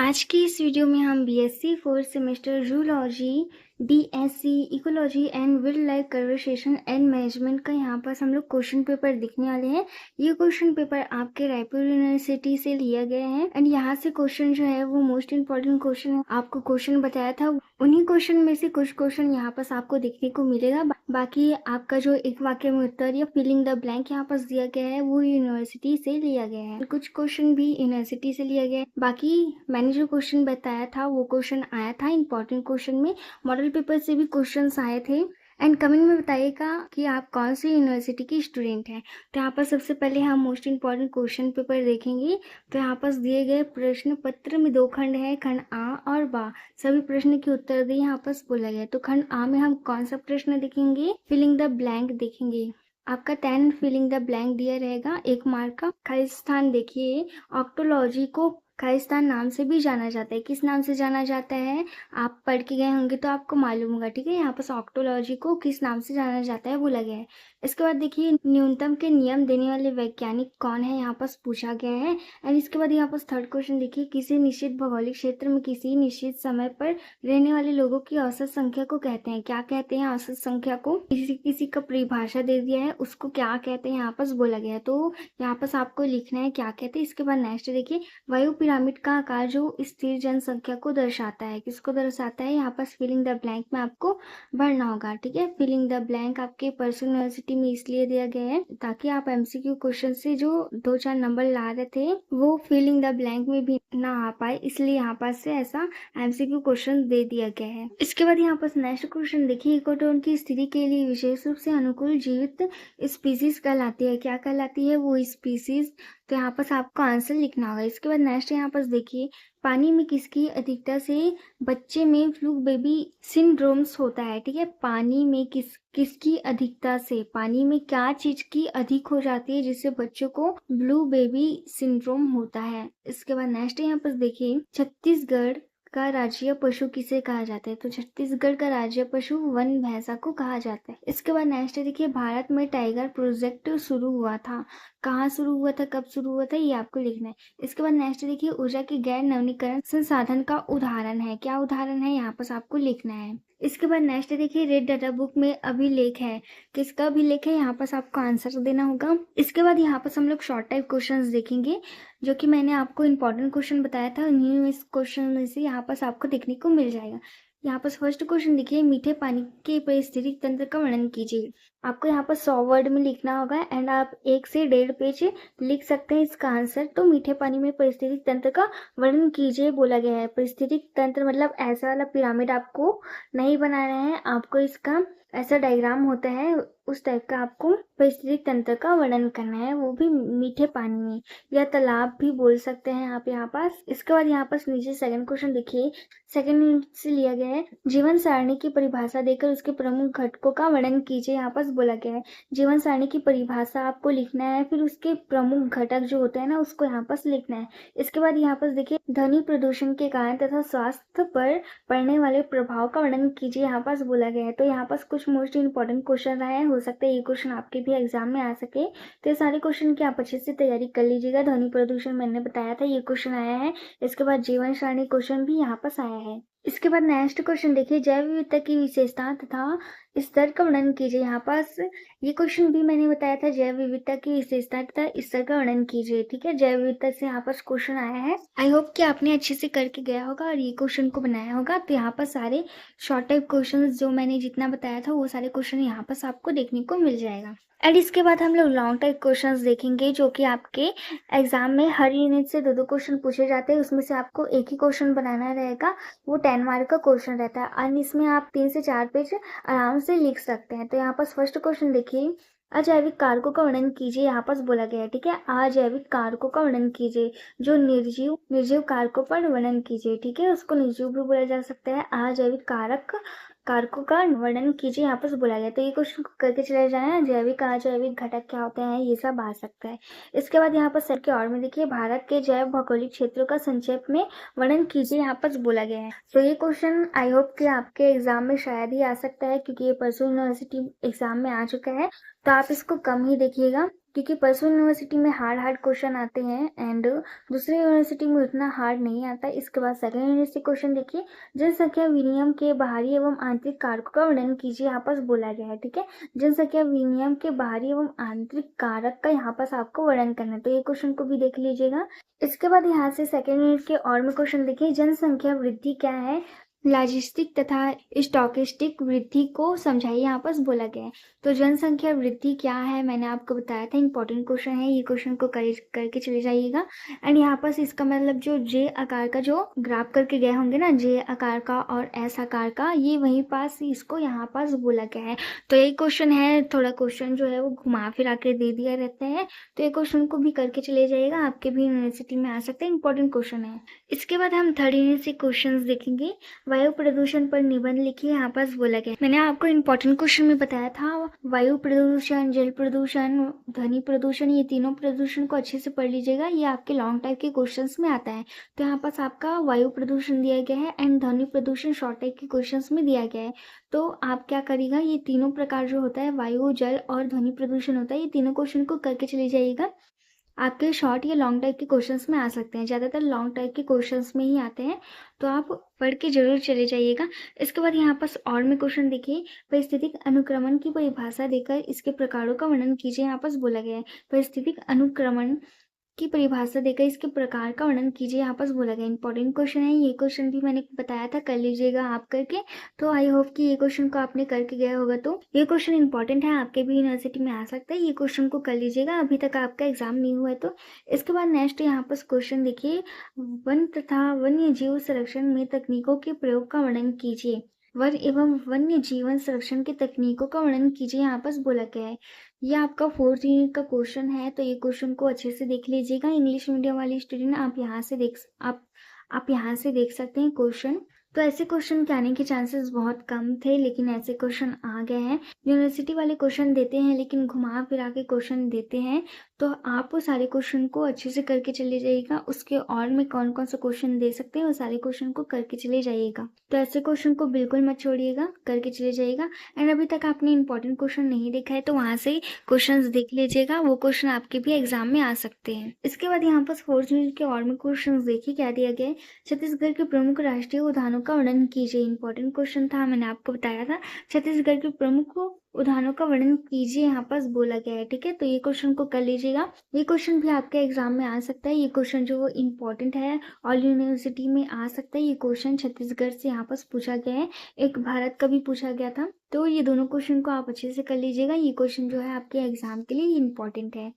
आज की इस वीडियो में हम BSc fourth semester zoology DSC ecology and wild life conversation and management का यहाँ पर हम लोग क्वेश्चन पेपर देखने वाले हैं। ये क्वेश्चन पेपर आपके रायपुर यूनिवर्सिटी से लिया गया है एंड यहाँ से क्वेश्चन जो है वो मोस्ट इम्पोर्टेंट क्वेश्चन है। आपको क्वेश्चन बताया था उन्हीं क्वेश्चन में से कुछ क्वेश्चन यहाँ पर आपको देखने को मिलेगा। बाकी आपका जो एक वाक्य में उत्तर या फिलिंग द ब्लैंक यहाँ पर दिया गया है वो यूनिवर्सिटी से लिया गया है। कुछ क्वेश्चन भी यूनिवर्सिटी से लिया गया है। बाकी मैंने जो क्वेश्चन बताया था वो क्वेश्चन आया था इंपॉर्टेंट क्वेश्चन में, मॉडल पेपर से भी क्वेश्चंस आए थे। एंड कमेंट में बताइएगा कि आप कौन सी यूनिवर्सिटी की स्टूडेंट हैं। तो यहाँ पर सबसे पहले हम मोस्ट इंपॉर्टेंट क्वेश्चन पेपर देखेंगे। तो यहाँ पर दिए गए प्रश्न पत्र में दो खंड है, खंड आ और बा। सभी प्रश्न के उत्तर दिए यहाँ पर बोला गया। तो खंड आ में हम कौन सा प्रश्न देखेंगे? फिलिंग द ब्लैंक देखेंगे। आपका 10 फिलिंग द ब्लैंक दिया रहेगा 1 मार्क का। खालिस्तान देखिए, ऑक्टोलॉजी को खालिस्तान नाम से भी जाना जाता है। किस नाम से जाना जाता है? आप पढ़ के गए होंगे तो आपको मालूम होगा, ठीक है। यहाँ पर ऑक्टोलॉजी को किस नाम से जाना जाता है बोला गया है। इसके बाद देखिए न्यूनतम के नियम देने वाले वैज्ञानिक कौन है, यहाँ पर पूछा गया है। एंड इसके बाद यहाँ पर थर्ड क्वेश्चन देखिए, किसी निश्चित भौगोलिक क्षेत्र में किसी निश्चित समय पर रहने वाले लोगों की औसत संख्या को कहते हैं। क्या कहते हैं औसत संख्या को? किसी का परिभाषा दे दिया है, उसको क्या कहते हैं यहाँ पर बोला गया है। तो यहाँ पर आपको लिखना है क्या कहते हैं। इसके बाद नेक्स्ट देखिए, वायु पिरामिड का आकार जो स्थिर जनसंख्या को दर्शाता है, किसको दर्शाता है? यहाँ पर फिलिंग द ब्लैंक में आपको भरना होगा, ठीक है। फिलिंग द ब्लैंक आपके पर्सनल यूनिवर्सिटी में इसलिए दिया गया है ताकि आप एमसीक्यू क्वेश्चन से जो 2-4 नंबर ला रहे थे वो फिलिंग द ब्लैंक में भी ना आ पाए, इसलिए यहाँ पर से ऐसा एमसीक्यू क्वेश्चन दे दिया गया है। इसके बाद यहाँ पर नेक्स्ट क्वेश्चन देखिए, इकोटोन की स्थिति के लिए विशेष रूप से अनुकूल जीवित स्पीसीज कहलाती है। क्या कहलाती है वो स्पीसीज? तो यहाँ पर आपको आंसर लिखना होगा। इसके बाद नेक्स्ट यहाँ पर देखिए, पानी में किसकी अधिकता से बच्चे में फ्लू बेबी सिंड्रोम्स होता है, ठीक है। पानी में किसकी अधिकता से, पानी में क्या चीज की अधिक हो जाती है जिससे बच्चों को ब्लू बेबी सिंड्रोम होता है। इसके बाद नेक्स्ट यहाँ पर देखिए, छत्तीसगढ़ का राज्य पशु किसे कहा जाता है? तो छत्तीसगढ़ का राज्य पशु वन भैंसा को कहा जाता है। इसके बाद नेक्स्ट देखिए, भारत में टाइगर प्रोजेक्ट शुरू हुआ था। कहाँ शुरू हुआ था, कब शुरू हुआ था, ये आपको लिखना है। इसके बाद नेक्स्ट देखिए, ऊर्जा की गैर नवीनीकरण संसाधन का उदाहरण है। क्या उदाहरण है यहाँ पर आपको लिखना है। इसके बाद नेक्स्ट देखिए, रेड डाटा बुक में अभिलेख है। किसका अभिलेख है? यहाँ पर आपको आंसर देना होगा। इसके बाद यहाँ पर हम लोग शॉर्ट टाइप क्वेश्चंस देखेंगे जो कि मैंने आपको इंपॉर्टेंट क्वेश्चन बताया था, उन्हीं इस क्वेश्चन में से यहाँ पर आपको देखने को मिल जाएगा। यहाँ पर फर्स्ट क्वेश्चन देखिए, मीठे पानी के पारिस्थितिक तंत्र का वर्णन कीजिए। आपको यहाँ पर 100 वर्ड में लिखना होगा एंड आप 1 से 1.5 पेज लिख सकते हैं इसका आंसर। तो मीठे पानी में पारिस्थितिक तंत्र का वर्णन कीजिए बोला गया है। पारिस्थितिक तंत्र मतलब ऐसा वाला पिरामिड आपको नहीं बनाना है, आपको इसका ऐसा डायग्राम होता है उस टाइप का आपको पारिस्थितिक तंत्र का वर्णन करना है, वो भी मीठे पानी में, या तालाब भी बोल सकते हैं आप यहाँ पास। इसके बाद यहाँ पास नीचे सेकंड क्वेश्चन देखिए, सेकंड यूनिट से लिया गया है। जीवन सारणी की परिभाषा देकर उसके प्रमुख घटकों का वर्णन कीजिए, यहाँ पास बोला गया है। जीवन सारणी की परिभाषा आपको लिखना है, फिर उसके प्रमुख घटक जो होते हैं ना उसको यहाँ पास लिखना है। इसके बाद यहाँ पास देखिए, ध्वनि प्रदूषण के कारण तथा स्वास्थ्य पर पड़ने वाले प्रभाव का वर्णन कीजिए, यहाँ पास बोला गया है। तो यहाँ पास कुछ मोस्ट इंपॉर्टेंट क्वेश्चन रहे हैं, हो सकता है ये क्वेश्चन आपके भी एग्जाम में आ सके। तो ये सारे क्वेश्चन की आप अच्छे से तैयारी कर लीजिएगा। ध्वनि प्रदूषण मैंने बताया था, ये क्वेश्चन आया है। इसके बाद जीवन सारणी क्वेश्चन भी यहाँ पास आया है। इसके बाद नेक्स्ट क्वेश्चन देखिए, जैव विविधता की विशेषता तथा स्तर का वर्णन कीजिए। यहाँ पास ये क्वेश्चन भी मैंने बताया था, जैव विविधता की विशेषता तथा स्तर का वर्णन कीजिए, ठीक है। जैव विविधता से यहाँ पास क्वेश्चन आया है। आई होप कि आपने अच्छे से करके गया होगा और ये क्वेश्चन को बनाया होगा। तो यहाँ पर सारे शॉर्ट टाइप क्वेश्चन जो मैंने जितना बताया था वो सारे क्वेश्चन यहाँ पर आपको देखने को मिल जाएगा। एंड इसके बाद हम लोग लॉन्ग टाइप क्वेश्चंस देखेंगे जो कि आपके एग्जाम में हर यूनिट से 2-2 क्वेश्चन पूछे जाते हैं। उसमें से आपको एक ही क्वेश्चन बनाना रहेगा, वो 10 मार्क का क्वेश्चन रहता है और इसमें आप 3 से 4 पेज आराम से लिख सकते हैं। तो यहाँ पर फर्स्ट क्वेश्चन देखिए, अजैविक कारकों का वर्णन कीजिए, यहाँ पर बोला गया है, ठीक है। अजैविक कारकों का वर्णन कीजिए, जो निर्जीव कारकों पर वर्णन कीजिए, ठीक है। उसको निर्जीव भी बोला जा सकता है। अजैविक कारकों का वर्णन कीजिए, यहाँ पर बोला गया। तो ये क्वेश्चन करके चले जाए, जैविक अजैविक घटक क्या होते हैं, ये सब आ सकता है। इसके बाद यहाँ पर सर के और में देखिए, भारत के जैव भौगोलिक क्षेत्रों का संक्षेप में वर्णन कीजिए, यहाँ पर बोला गया है। तो ये क्वेश्चन आई होप कि आपके एग्जाम में शायद ही आ सकता है, क्योंकि ये परसों यूनिवर्सिटी एग्जाम में आ चुका है। तो आप इसको कम ही देखिएगा। क्योंकि परसों यूनिवर्सिटी में हार्ड हार्ड क्वेश्चन आते हैं एंड दूसरे यूनिवर्सिटी में उतना हार्ड नहीं आता। इसके बाद सेकंड यूनिवर्सिटी क्वेश्चन देखिए, जनसंख्या विनिमय के बाहरी एवं आंतरिक कारकों का वर्णन कीजिए, यहाँ पर बोला गया है। ठीक है, जनसंख्या विनिमय के बाहरी एवं आंतरिक कारक का यहाँ पर आपको वर्णन करना है, तो ये क्वेश्चन को भी देख लीजिएगा। इसके बाद यहाँ से सेकेंड यूनिट के और में क्वेश्चन देखिए, जनसंख्या वृद्धि क्या है, लॉजिस्टिक तथा स्टॉकिस्टिक वृद्धि को समझाइए, यहाँ पर बोला गया है। तो जनसंख्या वृद्धि क्या है मैंने आपको बताया था, इंपॉर्टेंट क्वेश्चन है, ये क्वेश्चन को करके चले जाइएगा। एंड यहाँ पर इसका मतलब जो जे आकार का जो ग्राफ करके गए होंगे ना, जे आकार का और एस आकार का, ये वहीं पास इसको यहाँ पास बोला गया है। तो ये क्वेश्चन है, थोड़ा क्वेश्चन जो है वो घुमा फिरा के दे दिया रहता है, तो ये क्वेश्चन को भी करके चले जाइएगा, आपके भी यूनिवर्सिटी में आ सकते हैं, इंपॉर्टेंट क्वेश्चन है। इसके बाद हम थर्ड यूनिट से क्वेश्चन देखेंगे। वायु प्रदूषण पर निबंध लिखिए, यहाँ पास बोला गया। मैंने आपको इंपॉर्टेंट क्वेश्चन में बताया था, वायु प्रदूषण, जल प्रदूषण, ध्वनि प्रदूषण, ये तीनों प्रदूषण को अच्छे से पढ़ लीजिएगा, ये आपके लॉन्ग टाइप के क्वेश्चंस में आता है। तो यहाँ पास आपका वायु प्रदूषण दिया गया है एंड ध्वनि प्रदूषण शॉर्ट टाइप के क्वेश्चंस में दिया गया है। तो आप क्या करिएगा, ये तीनों प्रकार जो होता है, वायु, जल और ध्वनि प्रदूषण होता है, ये तीनों क्वेश्चन को करके चले जाइएगा। आपके शॉर्ट या लॉन्ग टाइप के क्वेश्चंस में आ सकते हैं, ज़्यादातर लॉन्ग टाइप के क्वेश्चंस में ही आते हैं, तो आप पढ़ के जरूर चले जाइएगा। इसके बाद यहाँ पास और में क्वेश्चन देखिए, परिस्थितिक अनुक्रमण की परिभाषा देकर इसके प्रकारों का वर्णन कीजिए, यहाँ पास बोला गया है। परिस्थितिक अनुक्रमण की परिभाषा देकर इसके प्रकार का वर्णन कीजिए, यहाँ पास बोला गया। इंपॉर्टेंट क्वेश्चन है, ये क्वेश्चन भी मैंने बताया था, कर लीजिएगा आप करके। तो आई होप कि ये क्वेश्चन को आपने करके गया होगा, तो ये क्वेश्चन इंपॉर्टेंट है, आपके भी यूनिवर्सिटी में आ सकता है, ये क्वेश्चन को कर लीजिएगा, अभी तक आपका एग्जाम नहीं हुआ है तो। इसके बाद नेक्स्ट यहाँ पास क्वेश्चन देखिए, वन तथा वन्य जीव संरक्षण में तकनीकों के प्रयोग का वर्णन कीजिए। वन एवं वन्य जीवन संरक्षण की तकनीकों का वर्णन कीजिए, यहाँ पास बोला गया है। ये आपका फोर्थ यूनिट का क्वेश्चन है, तो ये क्वेश्चन को अच्छे से देख लीजिएगा। इंग्लिश मीडियम वाली स्टूडेंट आप यहाँ से देख सकते हैं क्वेश्चन। तो ऐसे क्वेश्चन के आने के चांसेस बहुत कम थे, लेकिन ऐसे क्वेश्चन आ गए हैं। यूनिवर्सिटी वाले क्वेश्चन देते हैं लेकिन घुमा फिरा के क्वेश्चन देते हैं, तो आप वो सारे क्वेश्चन को अच्छे से करके चले जाइएगा। उसके और में कौन कौन सा क्वेश्चन दे सकते हैं, वो सारे क्वेश्चन को करके चले जाइएगा। तो ऐसे क्वेश्चन को बिल्कुल मत छोड़िएगा, करके चले जाइएगा। एंड अभी तक आपने इंपॉर्टेंट क्वेश्चन नहीं देखा है तो वहाँ से क्वेश्चन देख लीजिएगा, वो क्वेश्चन आपके भी एग्जाम में आ सकते हैं। इसके बाद यहाँ पर फोर्थ यूनिट के और में क्वेश्चन देखिए क्या दिया गया है। छत्तीसगढ़ के प्रमुख राष्ट्रीय उद्यानों का वर्णन कीजिए, इंपॉर्टेंट क्वेश्चन था, मैंने आपको बताया था। छत्तीसगढ़ के प्रमुख उद्यानों का वर्णन कीजिए, यहाँ पास बोला गया है। ठीक है, तो ये क्वेश्चन को कर लीजिएगा, ये क्वेश्चन भी आपके एग्जाम में आ सकता है। ये क्वेश्चन जो इम्पोर्टेंट है, ऑल यूनिवर्सिटी में आ सकता है। ये क्वेश्चन छत्तीसगढ़ से यहाँ पास पूछा गया है, एक भारत का भी पूछा गया था। तो ये दोनों क्वेश्चन को आप अच्छे से कर लीजिएगा, ये क्वेश्चन जो है आपके एग्जाम के लिए इम्पोर्टेंट है।